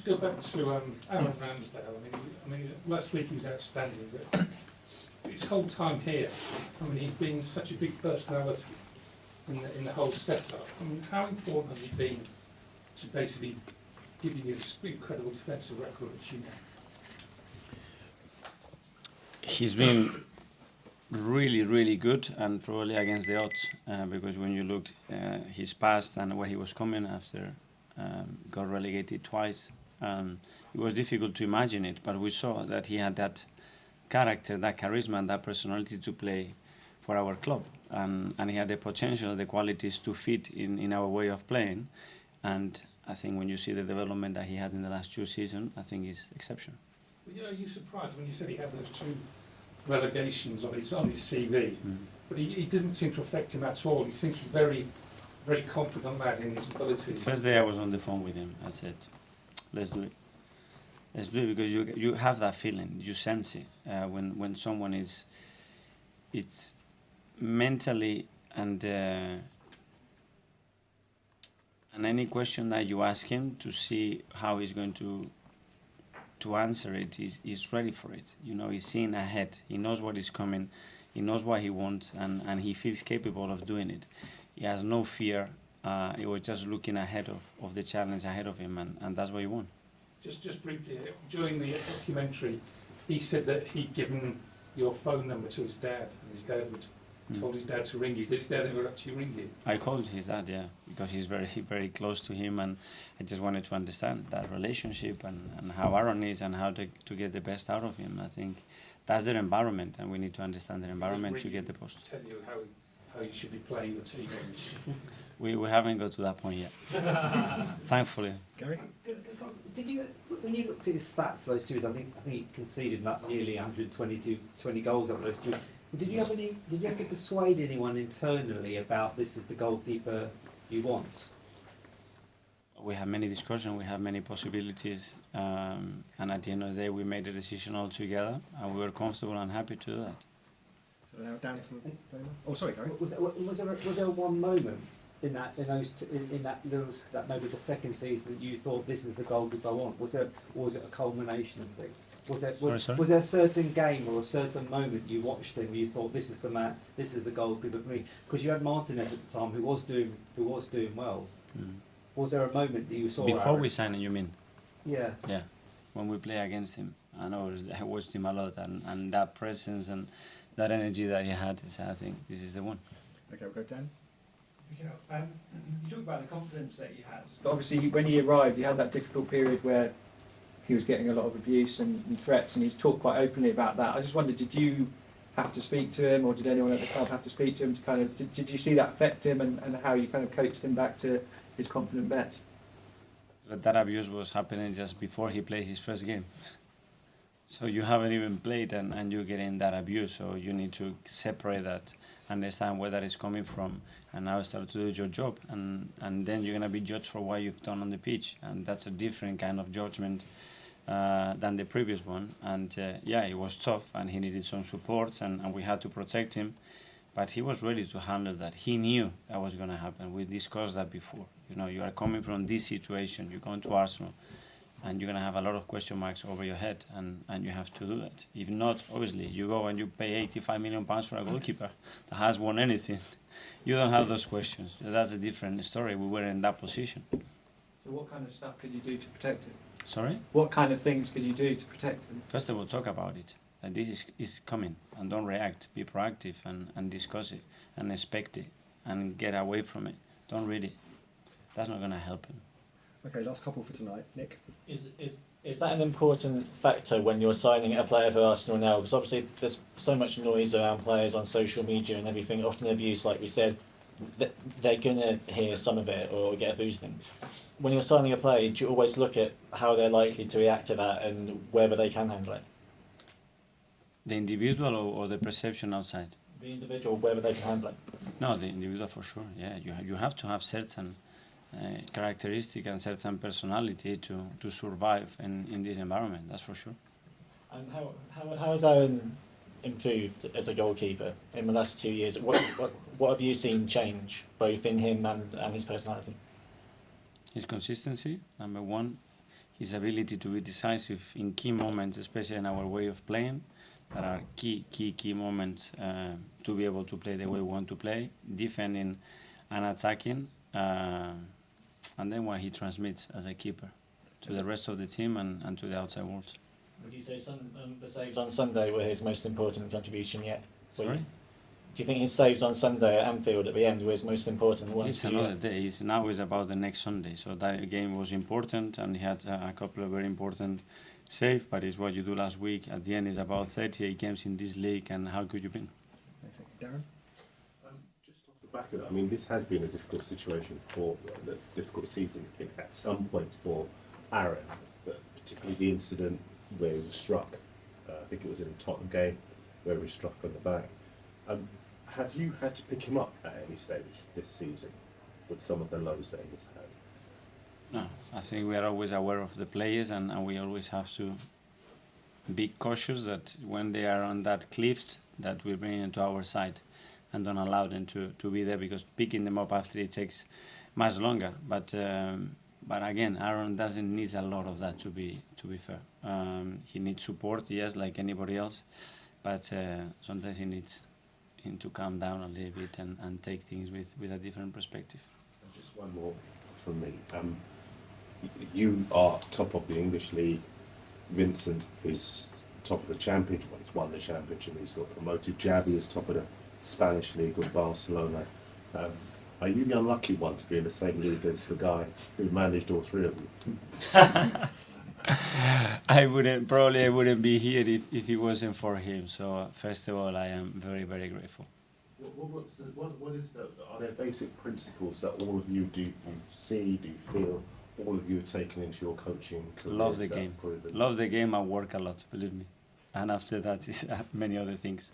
go back to Aaron Ramsdale. I mean, last week he was outstanding, but his whole time here, I mean, he's been such a big personality in the whole setup. I mean, how important has he been to basically giving you this incredible defensive record that you have? He's been really, really good, and probably against the odds, because when you look his past and where he was coming after, got relegated twice, it was difficult to imagine it, but we saw that he had that character, that charisma, and that personality to play for our club, and he had the potential, the qualities to fit in our way of playing, and I think when you see the development that he had in the last 2 seasons, I think it's exceptional. Are you surprised when you said he had those 2 relegations on his CV, but he doesn't seem to affect him at all? He seems very, very confident lad in his ability. First day I was on the phone with him, I said, let's do it. Let's do it, because you have that feeling, you sense it, when someone is, it's mentally and any question that you ask him to see how he's going to answer it, he's ready for it. You know, he's seeing ahead. He knows what is coming. He knows what he wants, and he feels capable of doing it. He has no fear. He was just looking ahead of the challenge ahead of him, and that's what he won. Just briefly, during the documentary, he said that he'd given your phone number to his dad, and his dad told his dad to ring you. Did his dad ever actually ring you? I called his dad, yeah, because he's very, very close to him, and I just wanted to understand that relationship and how Aaron is and how to get the best out of him. I think that's their environment, and we need to understand their environment to get the post. Tell you how you should be playing your team. We haven't got to that point yet, thankfully. Gary? Did you, when you looked at his stats, those 2, I think he conceded like nearly 120 goals out of those 2. Did you have to persuade anyone internally about this is the goalkeeper you want? We had many discussions, we had many possibilities, and at the end of the day we made a decision all together, and we were comfortable and happy to do that. So now down from oh, sorry, Gary. Was there one moment in that maybe the second season that you thought this is the goalkeeper I want? Or was it a culmination of things? Was there a certain game or a certain moment you watched him you thought this is the man, this is the goalkeeper for me? Because you had Martinez at the time who was doing well. Was there a moment that you saw before we signed him, you mean? Yeah. Yeah, when we play against him, I watched him a lot, and that presence and that energy that he had, so I think this is the one. Okay, we'll go Dan. You talk about the confidence that he has, but obviously when he arrived, he had that difficult period where he was getting a lot of abuse and threats, and he's talked quite openly about that. I just wondered, did you have to speak to him, or did anyone at the club have to speak to him to kind of, did you see that affect him, and how you kind of coached him back to his confident best? That abuse was happening just before he played his first game. So you haven't even played and you're getting that abuse, so you need to separate that, understand where that is coming from, and now start to do your job, and then you're going to be judged for what you've done on the pitch, and that's a different kind of judgment than the previous one. And yeah, it was tough, and he needed some support, and we had to protect him, but he was ready to handle that. He knew that was going to happen. We discussed that before. You know, you are coming from this situation, you're going to Arsenal, and you're going to have a lot of question marks over your head, and you have to do that. If not, obviously, you go and you pay £85 million for a goalkeeper that has won anything. You don't have those questions. That's a different story. We were in that position. So what kind of stuff could you do to protect him? Sorry? What kind of things could you do to protect him? First of all, talk about it. And this is coming, and don't react. Be proactive and discuss it and expect it and get away from it. Don't read it. That's not going to help him. Okay, last couple for tonight. Nick? Is that an important factor when you're signing a player for Arsenal now? Because obviously there's so much noise around players on social media and everything, often abuse, like we said. They're going to hear some of it or get abused. When you're signing a player, do you always look at how they're likely to react to that and whether they can handle it? The individual or the perception outside? The individual, whether they can handle it. No, the individual for sure, yeah. You have to have certain characteristic and certain personality to survive in this environment, that's for sure. And how has Aaron improved as a goalkeeper in the last 2 years? What have you seen change, both in him and his personality? His consistency, number one. his ability to be decisive in key moments, especially in our way of playing, that are key moments to be able to play the way we want to play, defending and attacking, and then what he transmits as a keeper to the rest of the team and to the outside world. Would you say the saves on Sunday were his most important contribution yet? Sorry? Do you think his saves on Sunday at Anfield at the end were his most important ones? It's another day. Now is about the next Sunday. So that game was important, and he had a couple of very important saves. But it's what you do last week. At the end, it's about 38 games in this league, and how good you've been. Thanks, Darren. Just off the back of that, I mean, this has been a difficult situation for a difficult season at some point for Aaron, but particularly the incident where he was struck. I think it was in a Tottenham game where he was struck on the back. Have you had to pick him up at any stage this season with some of the lows that he's had? No, I think we are always aware of the players, and we always have to be cautious that when they are on that cliff, that we bring them to our side and don't allow them to be there, because picking them up after it takes much longer. But again, Aaron doesn't need a lot of that to be fair. He needs support, yes, like anybody else, but sometimes he needs him to calm down a little bit and take things with a different perspective. And just one more from me. You are top of the English league. Vincent is top of the championship. Well, he's won the championship. He's got promoted. Javi is top of the Spanish league with Barcelona. Are you the unlucky one to be in the same league as the guy who managed all three of you? I wouldn't be here if it wasn't for him. So first of all, I am very, very grateful. Are there basic principles that all of you do see, do you feel, all of you are taken into your coaching careers? Love the game. Love the game and work a lot, believe me. And after that is many other things.